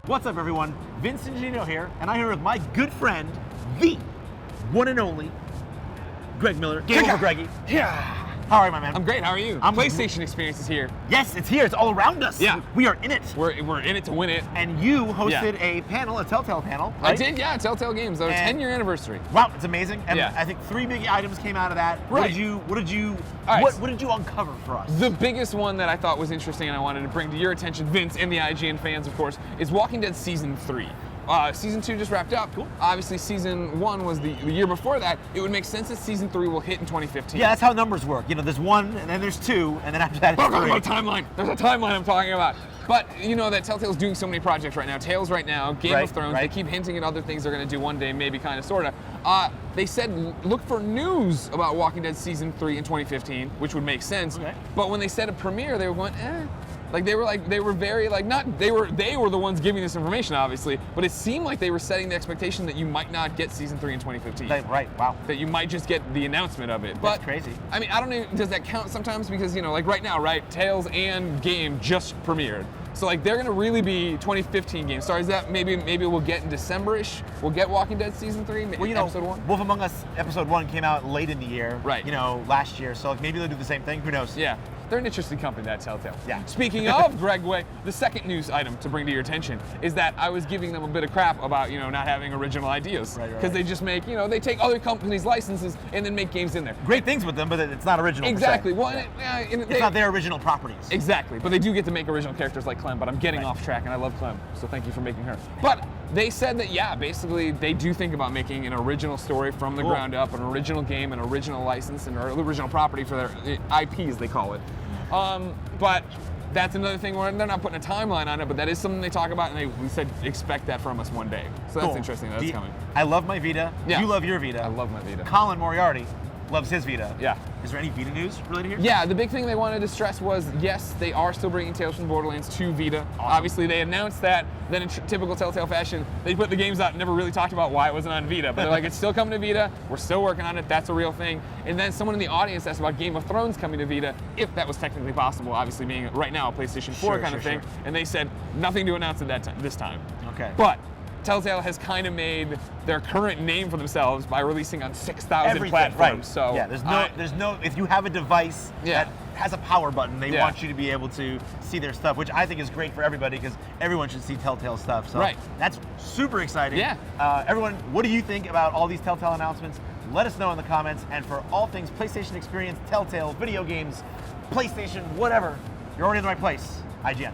What's up, everyone? Vince Ingenio here, and I'm here with my good friend, the one and only Greg Miller. Game over, Greggy. Yeah. How are you, my man? I'm great. How are you? PlayStation experience is here. Yes, it's here. It's all around us. Yeah. We are in it. We're in it to win it. And you hosted a panel, a Telltale panel, right? I did, yeah. Telltale Games. Our 10-year anniversary. Wow, it's amazing. And Yeah. I think 3 big items came out of that. Right. What did you uncover for us? The biggest one that I thought was interesting and I wanted to bring to your attention, Vince, and the IGN fans, of course, is Walking Dead Season 3. Season 2 just wrapped up. Cool. Obviously, Season 1 was the year before that. It would make sense that Season 3 will hit in 2015. Yeah, that's how numbers work. You know, there's 1, and then there's 2, and then after that it's 3. About a timeline. There's a timeline I'm talking about. But you know that Telltale's doing so many projects right now. Tales right now, Game of Thrones. They keep hinting at other things they're going to do one day, maybe kind of, sort of. They said look for news about Walking Dead Season 3 in 2015, which would make sense. Okay. But when they said a premiere, they were going, eh. They were very they were the ones giving this information, obviously, but it seemed like they were setting the expectation that you might not get Season 3 in 2015. Right, wow. That you might just get the announcement of it. But that's crazy. I mean, I don't know, does that count sometimes? Because, you know, like right now, right, Tales and Game just premiered. So like they're gonna really be 2015 games. Sorry, is that maybe we'll get in December-ish? We'll get Walking Dead Season 3, well, you know, Episode 1? Wolf Among Us Episode 1 came out late in the year. Right. You know, last year. So like maybe they'll do the same thing. Who knows? Yeah. They're an interesting company, that Telltale. Yeah. Speaking of Greg Way, the second news item to bring to your attention is that I was giving them a bit of crap about, you know, not having original ideas. Right. Because they just make, you know, they take other companies' licenses and then make games in there. Great things with them, but it's not original. Exactly. Per se. Well, it's not their original properties. Exactly. But they do get to make original characters like Clem, but I'm getting off track and I love Clem, so thank you for making her. But they said that, yeah, basically they do think about making an original story from the ground up, an original game, an original license, and an original property for their IPs, they call it. But that's another thing where they're not putting a timeline on it, but that is something they talk about, and we said expect that from us one day. So that's interesting that it's coming. I love my Vita. Yeah. You love your Vita. I love my Vita. Colin Moriarty loves his Vita. Yeah. Is there any Vita news related here? Yeah, the big thing they wanted to stress was, yes, they are still bringing Tales from the Borderlands to Vita. Awesome. Obviously, they announced that. Then in typical Telltale fashion, they put the games out and never really talked about why it wasn't on Vita. But they're like, it's still coming to Vita. We're still working on it. That's a real thing. And then someone in the audience asked about Game of Thrones coming to Vita, if that was technically possible, obviously being right now a PlayStation 4 kind of thing. Sure. And they said, nothing to announce at that time, this time. Okay. But Telltale has kind of made their current name for themselves by releasing on 6,000 platforms. Right. So yeah, there's no. If you have a device that has a power button, they want you to be able to see their stuff, which I think is great for everybody because everyone should see Telltale stuff. So that's super exciting. Yeah. Everyone, what do you think about all these Telltale announcements? Let us know in the comments. And for all things PlayStation experience, Telltale, video games, PlayStation, whatever, you're already in the right place. IGN.